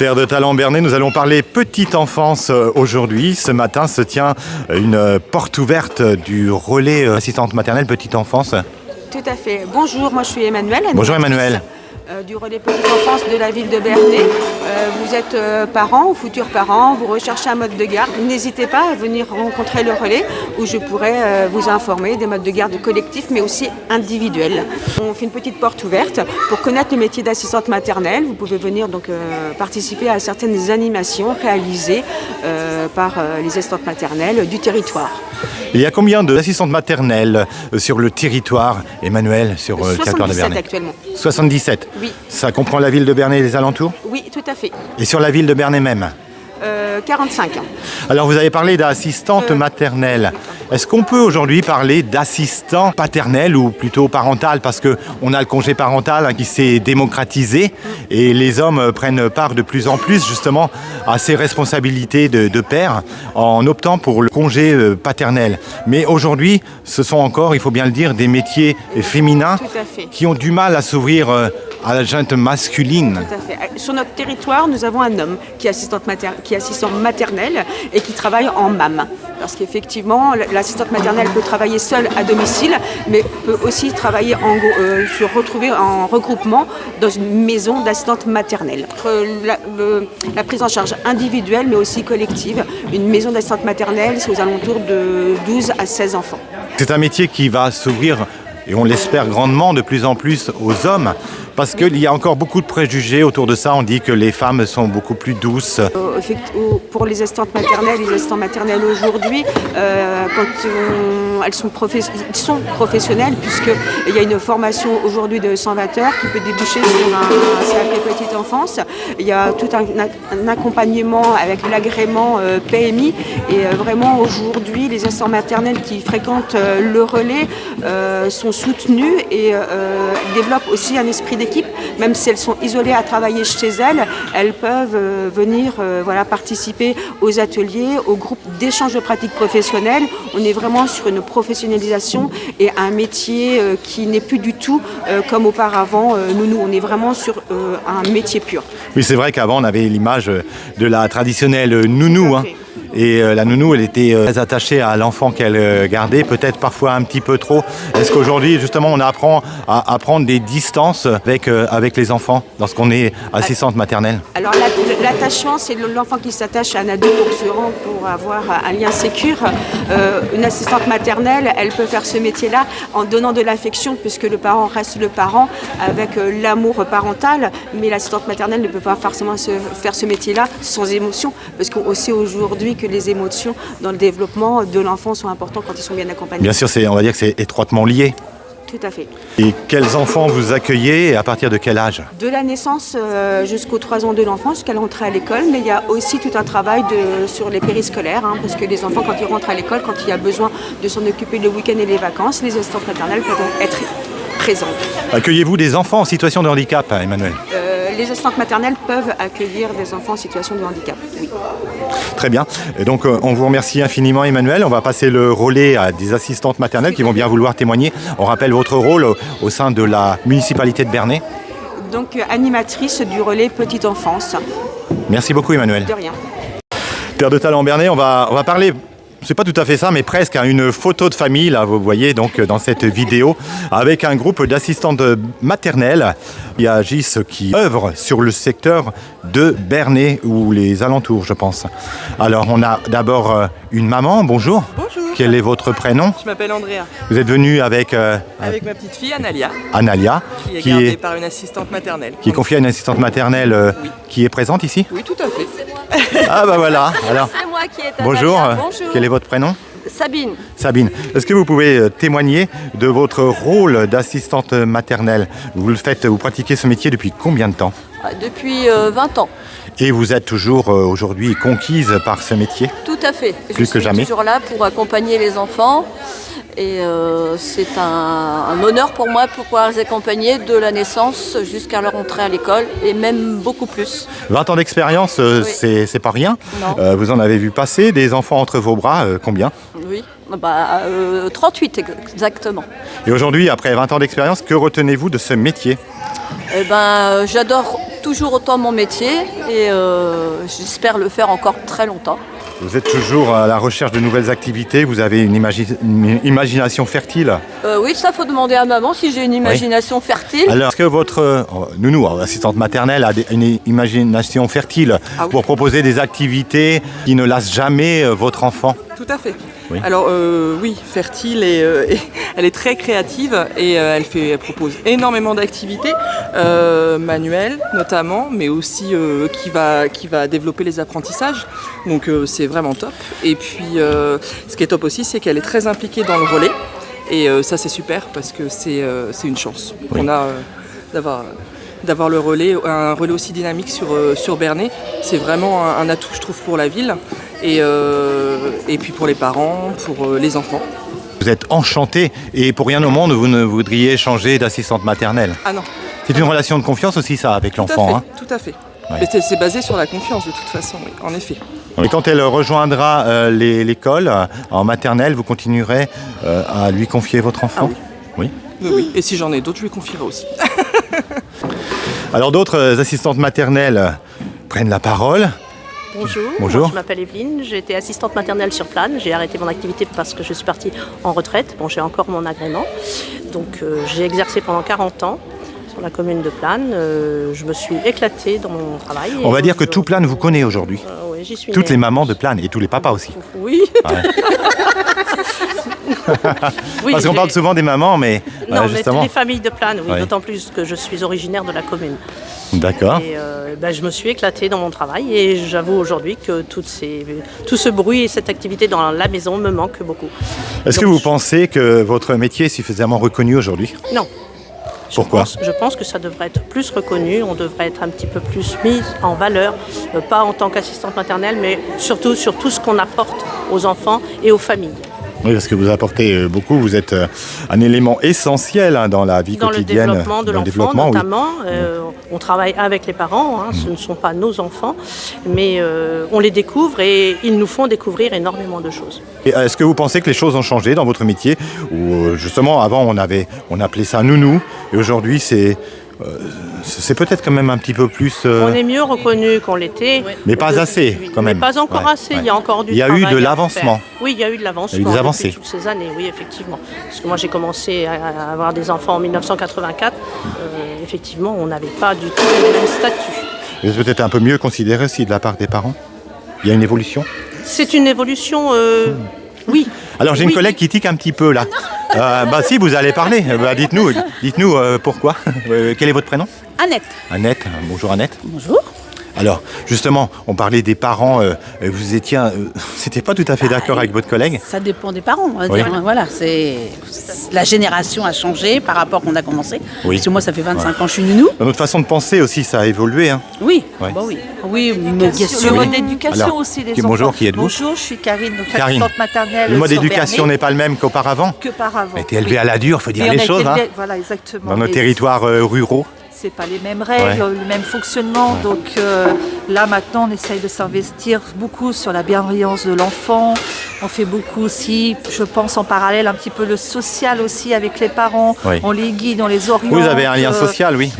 Terre de Talent Bernay, nous allons parler petite enfance aujourd'hui. Ce matin se tient une porte ouverte du relais assistante maternelle petite enfance. Tout à fait. Bonjour, moi je suis Emmanuelle. Bonjour Emmanuelle. Du relais petite enfance de la ville de Bernay. Vous êtes parents ou futurs parents, vous recherchez un mode de garde, n'hésitez pas à venir rencontrer le relais où je pourrai vous informer des modes de garde collectifs mais aussi individuels. On fait une petite porte ouverte pour connaître le métier d'assistante maternelle. Vous pouvez venir donc participer à certaines animations réalisées par les assistantes maternelles du territoire. Il y a combien d'assistantes maternelles sur le territoire, Emmanuel, sur le territoire de Bernay? 77 actuellement. 77. Oui. Ça comprend la ville de Bernay et les alentours? Oui, tout à fait. Et sur la ville de Bernay même? 45 ans. Alors vous avez parlé d'assistante maternelle. Est-ce qu'on peut aujourd'hui parler d'assistant paternel ou plutôt parental? Parce qu'on a le congé parental qui s'est démocratisé et les hommes prennent part de plus en plus justement à ces responsabilités de père en optant pour le congé paternel. Mais aujourd'hui, ce sont encore, il faut bien le dire, des métiers féminins qui ont du mal à s'ouvrir à la junte masculine. Tout à fait. Sur notre territoire, nous avons un homme qui est assistant maternelle et qui travaille en MAM. Parce qu'effectivement, l'assistante maternelle peut travailler seule à domicile, mais peut aussi travailler se retrouver en regroupement dans une maison d'assistante maternelle. La prise en charge individuelle, mais aussi collective. Une maison d'assistante maternelle, c'est aux alentours de 12 à 16 enfants. C'est un métier qui va s'ouvrir, et on l'espère grandement, de plus en plus aux hommes, parce qu'il y a encore beaucoup de préjugés autour de ça. On dit que les femmes sont beaucoup plus douces. Pour les assistantes maternelles aujourd'hui, quand elles sont professionnelles, puisqu'il y a une formation aujourd'hui de 120 heures qui peut déboucher sur un CAP petite enfance. Il y a tout un accompagnement avec l'agrément PMI. Et vraiment aujourd'hui, les assistantes maternelles qui fréquentent le relais sont soutenues et développent aussi un esprit d'équipe. Même si elles sont isolées à travailler chez elles, elles peuvent venir participer aux ateliers, aux groupes d'échange de pratiques professionnelles. On est vraiment sur une professionnalisation et un métier qui n'est plus du tout comme auparavant. Nous, on est vraiment sur un métier pur. Oui, c'est vrai qu'avant, on avait l'image de la traditionnelle nounou. Et la nounou, elle était très attachée à l'enfant qu'elle gardait, peut-être parfois un petit peu trop. Est-ce qu'aujourd'hui, justement, on apprend à prendre des distances avec les enfants lorsqu'on est assistante maternelle? Alors l'attachement, c'est l'enfant qui s'attache à un adulte pour avoir un lien sécure. Une assistante maternelle, elle peut faire ce métier-là en donnant de l'affection, puisque le parent reste le parent avec l'amour parental. Mais l'assistante maternelle ne peut pas forcément faire ce métier-là sans émotion, parce qu'on sait aujourd'hui que les émotions dans le développement de l'enfant sont importantes quand ils sont bien accompagnés. Bien sûr, on va dire que c'est étroitement lié. Tout à fait. Et quels enfants vous accueillez et à partir de quel âge? De la naissance jusqu'aux 3 ans de l'enfant, jusqu'à l'entrée à l'école, mais il y a aussi tout un travail sur les périscolaires, parce que les enfants, quand ils rentrent à l'école, quand il y a besoin de s'en occuper le week-end et les vacances, les assistantes maternelles peuvent être présentes. Accueillez-vous des enfants en situation de handicap, Emmanuel? Les assistantes maternelles peuvent accueillir des enfants en situation de handicap, oui. Très bien. Et donc, on vous remercie infiniment, Emmanuel. On va passer le relais à des assistantes maternelles qui vont bien vouloir témoigner. On rappelle votre rôle au sein de la municipalité de Bernay. Donc, animatrice du relais petite enfance. Merci beaucoup, Emmanuel. De rien. Terre de Talent Bernay, on va parler... C'est pas tout à fait ça, mais presque une photo de famille, là, vous voyez, donc, dans cette vidéo, avec un groupe d'assistantes maternelles qui agissent, qui œuvrent sur le secteur de Bernay ou les alentours, je pense. Alors, on a d'abord une maman, bonjour. Bonjour. Quel est votre prénom? Je m'appelle Andrea. Vous êtes venue avec ma petite fille, Analia. Analia. Qui est gardée par une assistante maternelle. Qui est confiée à une assistante maternelle qui est présente ici? Oui, tout à fait. Ah bah voilà. Alors, c'est moi qui est bonjour. Bonjour. Quel est votre prénom? Sabine. Sabine. Est-ce que vous pouvez témoigner de votre rôle d'assistante maternelle? Vous pratiquez ce métier depuis combien de temps? Depuis 20 ans. Et vous êtes toujours aujourd'hui conquise par ce métier? Tout à fait. Plus que jamais. Je suis toujours là pour accompagner les enfants. Et c'est un honneur pour moi de pouvoir les accompagner de la naissance jusqu'à leur entrée à l'école et même beaucoup plus. 20 ans d'expérience, oui. C'est pas rien. Vous en avez vu passer des enfants entre vos bras, combien? Oui, 38 exactement. Et aujourd'hui, après 20 ans d'expérience, que retenez-vous de ce métier? J'adore toujours autant mon métier et j'espère le faire encore très longtemps. Vous êtes toujours à la recherche de nouvelles activités, vous avez une imagination fertile. Oui, ça faut demander à maman si j'ai une imagination fertile. Alors, est-ce que votre nounou, assistante maternelle, a une imagination fertile pour proposer des activités qui ne lassent jamais votre enfant? Tout à fait. Oui. Alors oui, fertile et elle est très créative et elle propose énormément d'activités manuelles notamment, mais aussi qui va développer les apprentissages. Donc c'est vraiment top. Et puis ce qui est top aussi, c'est qu'elle est très impliquée dans le relais et ça c'est super parce que c'est une chance qu'on a d'avoir le relais, un relais aussi dynamique sur Bernay. C'est vraiment un atout, je trouve, pour la ville et puis pour les parents, pour les enfants. Vous êtes enchantée et pour rien au monde, vous ne voudriez changer d'assistante maternelle. Ah non. C'est une relation de confiance aussi, ça, avec l'enfant. Hein. Tout à fait. Ouais. Mais c'est basé sur la confiance, de toute façon, oui, en effet. Et quand elle rejoindra l'école en maternelle, vous continuerez à lui confier votre enfant? Oui. Oui. Et si j'en ai d'autres, je lui confierai aussi. Alors d'autres assistantes maternelles prennent la parole. Bonjour. Bonjour. Moi, je m'appelle Evelyne, j'ai été assistante maternelle sur Plane. J'ai arrêté mon activité parce que je suis partie en retraite. Bon, j'ai encore mon agrément. Donc j'ai exercé pendant 40 ans sur la commune de Plane. Je me suis éclatée dans mon travail. On va dire que tout Plane vous connaît aujourd'hui. Oui, j'y suis Toutes née. les mamans de Plane et tous les papas aussi. Oui. Ouais. Oui, Parce qu'on parle souvent des mamans, mais non, mais justement. les familles de Plane, oui, Ouais. d'autant plus que je suis originaire de la commune. D'accord. Et je me suis éclatée dans mon travail et j'avoue aujourd'hui que tout ce bruit et cette activité dans la maison me manque beaucoup. Est-ce que vous pensez que votre métier est suffisamment reconnu aujourd'hui? Non. Pourquoi? Je pense que ça devrait être plus reconnu, on devrait être un petit peu plus mis en valeur, pas en tant qu'assistante maternelle, mais surtout sur tout ce qu'on apporte aux enfants et aux familles. Oui, parce que vous apportez beaucoup, vous êtes un élément essentiel dans la vie quotidienne. Dans le développement de l'enfant oui. notamment. On travaille avec les parents, ce ne sont pas nos enfants, mais on les découvre et ils nous font découvrir énormément de choses. Et est-ce que vous pensez que les choses ont changé dans votre métier? Ou justement, avant, on appelait ça nounou, et aujourd'hui, c'est peut-être quand même un petit peu plus... On est mieux reconnu qu'on l'était. Mais pas assez, quand même. Mais pas encore Ouais, assez, ouais. il y a encore du Il y a travail eu de à l'avancement. faire. Oui, il y a eu de l'avancement. Il y a eu des avancées. Depuis toutes ces années, oui, effectivement. Parce que moi, j'ai commencé à avoir des enfants en 1984. Effectivement, on n'avait pas du tout le même statut. Et c'est peut-être un peu mieux considéré aussi de la part des parents. Il y a une évolution. C'est une évolution, oui. Alors j'ai une Oui. collègue qui tique un petit peu là. Si, vous allez parler. Dites-nous pourquoi. Quel est votre prénom? Annette. Annette. Bonjour Annette. Bonjour. Alors justement, on parlait des parents. Vous étiez, c'était pas tout à fait d'accord avec votre collègue. Ça dépend des parents. On va Oui. dire. Voilà, la génération a changé par rapport qu'on a commencé. Oui. Parce que moi, ça fait 25 ans que je suis nounou. Notre façon de penser aussi, ça a évolué. Hein. Oui. Ouais. Bah oui. Oui, mais bien sûr. Le mode d'éducation Alors, aussi des bonjour, enfants. qui êtes-vous? Bonjour, je suis Karine, donc Karine. assistante maternelle. Le mode sur d'éducation Bernay, n'est pas le même qu'auparavant. qu'auparavant. On a été élevé à la dure, faut dire Et on les a été choses. Hein. élevé- Voilà, exactement. Dans nos Et territoires ruraux. c'est pas les mêmes règles, le même fonctionnement. Ouais. Donc là maintenant, on essaye de s'investir beaucoup sur la bienveillance de l'enfant. On fait beaucoup aussi, je pense en parallèle, un petit peu le social aussi avec les parents. Oui. On les guide, on les oriente. Vous avez un lien social, oui.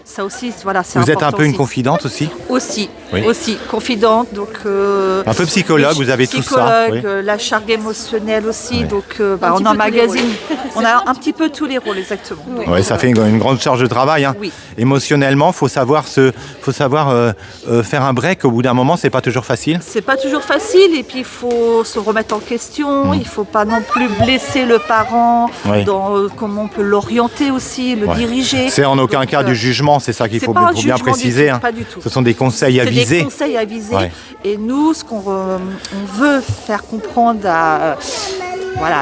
Ça aussi, voilà, c'est Vous êtes un important peu une aussi. confidente aussi. Aussi, Oui. aussi, confidente, donc... Un peu psychologue, vous avez tout ça. Psychologue, Oui. la charge émotionnelle aussi, Oui. donc Un on petit peu tous emmagasine, on a un petit peu tous les rôles, exactement. Donc, Ouais, ça fait une grande charge de travail. Hein. Oui. Émotionnellement, faut savoir faire un break. Au bout d'un moment, c'est pas toujours facile. C'est pas toujours facile et puis il faut se remettre en question, il faut pas non plus blesser le parent Oui. dans comment on peut l'orienter aussi, le Ouais. diriger. C'est en aucun Donc, cas du jugement, c'est ça qu'il c'est faut pas un bien jugement du préciser. tout, Hein. pas du tout. Ce sont des conseils C'est des avisés. conseils avisés. Ouais. Et nous, ce qu'on on veut faire comprendre à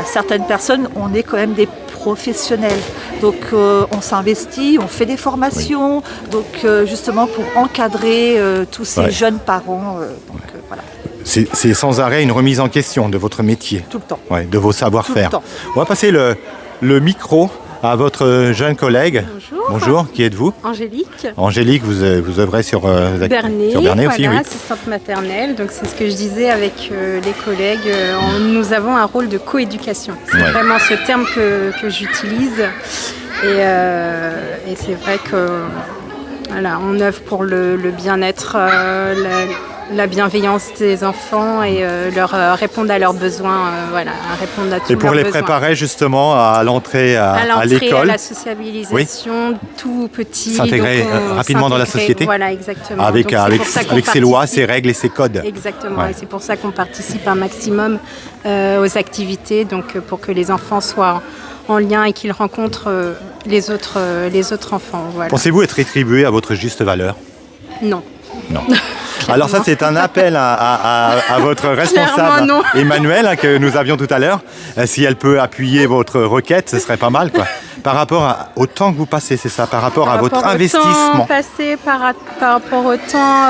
certaines personnes, on est quand même des professionnels. Donc on s'investit, on fait des formations, donc justement pour encadrer tous ces Ouais. jeunes parents. Voilà, C'est sans arrêt une remise en question de votre métier, tout le temps. ouais, de vos savoir-faire. Tout le temps. On va passer le micro à votre jeune collègue. Bonjour. Bonjour, qui êtes-vous? Angélique. Angélique, vous œuvrez sur Bernay, sur Bernay aussi, voilà, oui. assistante maternelle. Donc c'est ce que je disais avec les collègues. Nous avons un rôle de coéducation. C'est Ouais. vraiment ce terme que j'utilise. Et c'est vrai que Voilà, on œuvre pour le bien-être, la bienveillance des enfants et répondre à leurs besoins, répondre à tous Et pour leurs les besoins. préparer justement à l'entrée à l'école. À la sociabilisation, tout petit. S'intégrer donc on rapidement dans la s'intégrer, société. Voilà, exactement. Avec, Donc, c'est avec, pour ça qu'on avec ses lois, participe. ses règles et ses codes. Exactement, Ouais. et c'est pour ça qu'on participe un maximum aux activités, donc pour que les enfants soient en lien et qu'ils rencontrent les autres enfants. Voilà. Pensez-vous être rétribué à votre juste valeur? Non. Non. Alors ça, c'est un appel à votre responsable, Clairement, non. Emmanuel, que nous avions tout à l'heure. Si elle peut appuyer votre requête, ce serait pas mal, quoi. Par rapport au temps que vous passez, c'est ça, par rapport à votre Par rapport au investissement. temps passé, par rapport au temps,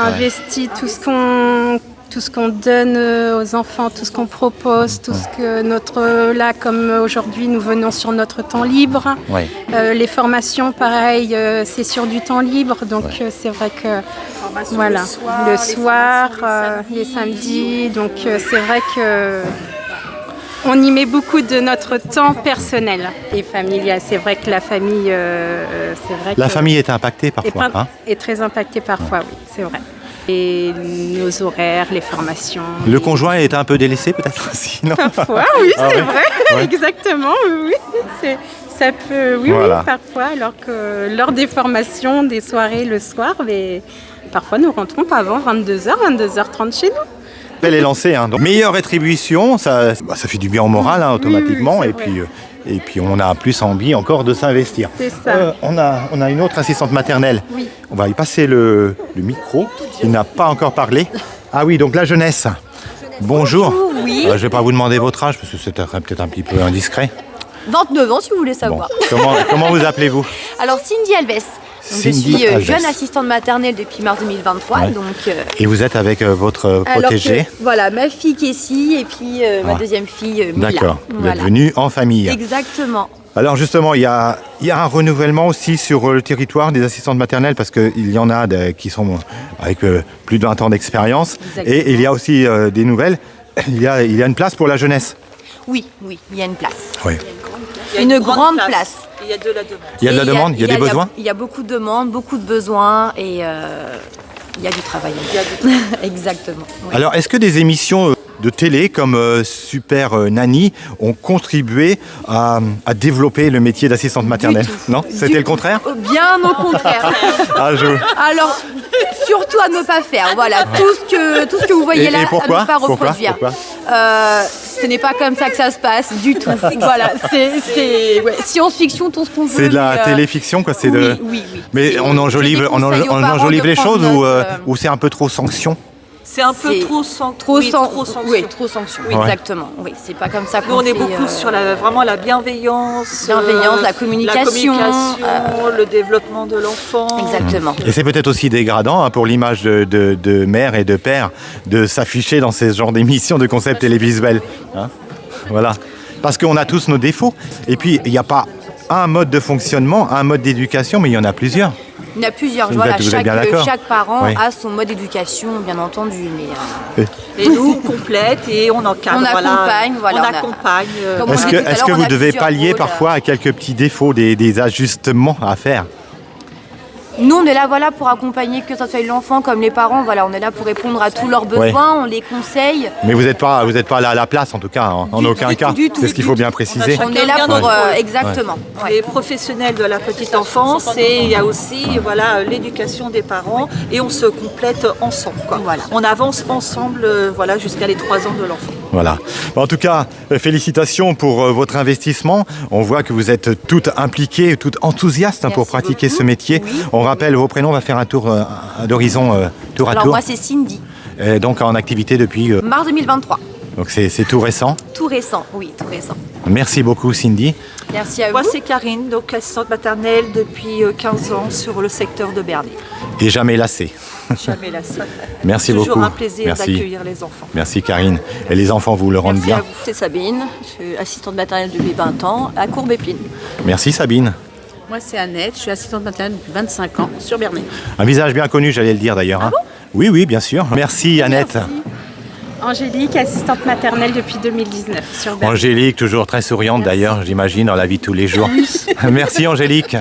investi, tout ce qu'on donne aux enfants, tout ce qu'on propose, tout ce que là, comme aujourd'hui, nous venons sur notre temps libre. Ouais. Les formations, pareil, c'est sur du temps libre, donc c'est vrai que le soir, les samedis, donc c'est vrai que on y met beaucoup de notre temps personnel et familial. C'est vrai que la famille, La famille est impactée parfois. Hein. est très impactée parfois, oui, c'est vrai. Et nos horaires, les formations. Le conjoint est un peu délaissé peut-être aussi, non? Parfois, oui, Ah c'est ouais. vrai, Ouais. exactement, oui. Ça peut, Voilà. oui, parfois, alors que lors des formations, des soirées le soir, mais parfois nous rentrons pas avant 22h, 22h30 chez nous. Elle est lancée. Hein. Donc, meilleure rétribution, ça fait du bien au moral hein, automatiquement. oui, et, c'est puis, et puis on a plus envie encore de s'investir. C'est ça. On a une autre assistante maternelle. Oui. On va y passer le micro. Il n'a pas encore parlé. Ah oui, donc la jeunesse. Bonjour. Oui. Je ne vais pas vous demander votre âge parce que c'est peut-être un petit peu indiscret. 29 ans si vous voulez Bon. savoir. Comment vous appelez-vous? Alors Cindy Alves. Donc, Cindy je suis Alves. jeune assistante maternelle depuis mars 2023. Ouais. Donc, Et vous êtes avec votre alors protégée? que, voilà, ma fille Kessie et puis ma Ah. deuxième fille Mila. D'accord. Vous Voilà. êtes venus en famille. Exactement. Alors justement, il y a un renouvellement aussi sur le territoire des assistantes maternelles parce qu'il y en a qui sont avec plus de 20 ans d'expérience. Exactement. Et il y a aussi des nouvelles. Il y a une place pour la jeunesse. Oui, il y a une place. Oui. Une grande place. Il y a de la demande. Il y a de la Et demande, il y a des besoins. Il y a beaucoup de demandes, beaucoup de besoins et il y a du travail. Exactement. oui. Alors, est-ce que des émissions de télé comme Super Nanny ont contribué à développer le métier d'assistante maternelle? Non? C'était le contraire? Bien au contraire. Alors, surtout à ne pas faire. Voilà, tout ce que vous voyez là, Et pourquoi? à ne pas Pourquoi? reproduire. Pourquoi? Ce n'est pas comme ça que ça se passe du tout. Voilà, c'est science-fiction, tout ce qu'on veut. C'est de la mais, téléfiction, quoi. oui. Mais on enjolive, Je déconseille aux parents les de choses prendre ou, note, ou c'est un peu trop sanction? C'est un peu trop sanction. Oui, trop sanction. Ouais. Exactement. Oui, c'est pas comme ça qu'on Nous, on est fait, beaucoup sur vraiment la bienveillance. la communication, le développement de l'enfant. Exactement. Et c'est peut-être aussi dégradant hein, pour l'image de mère et de père de s'afficher dans ces genres d'émissions de concepts télévisuels. Hein, voilà. Parce qu'on a tous nos défauts. Et puis, il n'y a pas un mode de fonctionnement, un mode d'éducation, mais il y en a plusieurs. Il y en a plusieurs. Vous Voilà, êtes bien d'accord? chaque parent Oui. a son mode d'éducation, bien entendu. Mais, Et nous, on complète et on encadre. On accompagne, voilà, On on a- accompagne. Comme on Est-ce disait tout à que l'heure, vous on a devez plusieurs pallier rôles. parfois à quelques petits défauts, des ajustements à faire? Nous, on est là pour accompagner, que ce soit l'enfant comme les parents. Voilà, on est là pour répondre à tous leurs besoins, on les conseille. Mais vous n'êtes pas là à la place, en tout cas, en aucun cas. du tout, C'est ce qu'il faut bien préciser. On est là bien pour... notre rôle. exactement. Ouais. Les professionnels de la petite enfance et il y a aussi l'éducation des parents et on se complète ensemble. Quoi. Voilà. On avance ensemble jusqu'à les 3 ans de l'enfant. Voilà. En tout cas, félicitations pour votre investissement. On voit que vous êtes toutes impliquées, toutes enthousiastes pour pratiquer ce métier. Oui. On rappelle vos prénoms, on va faire un tour d'horizon tour à Alors tour. moi, c'est Cindy, Donc en activité depuis... mars 2023. donc c'est tout récent. Tout récent, oui, tout récent. Merci beaucoup Cindy. Merci à Moi, vous. c'est Karine, donc assistante maternelle depuis 15 ans sur le secteur de Bernay. Et jamais lassé. Jamais lassée. Merci Toujours beaucoup. un plaisir Merci. d'accueillir les enfants. Merci Karine. Et les enfants vous le rendent Merci bien. à vous. C'est Sabine, je suis assistante maternelle depuis 20 ans à Courbépine. Merci Sabine. Moi, c'est Annette, je suis assistante maternelle depuis 25 ans sur Bernay. Un visage bien connu, j'allais le dire d'ailleurs. hein. Oui, bien sûr. Merci Annette. Angélique, assistante maternelle depuis 2019 sur Berne. Angélique, toujours très souriante d'ailleurs, j'imagine, dans la vie de tous les jours. Merci Angélique.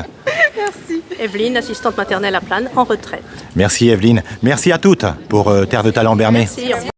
Evelyne, assistante maternelle à Plane, en retraite. Merci Evelyne. Merci à toutes pour Terre de Talent Bernay. Merci, au revoir.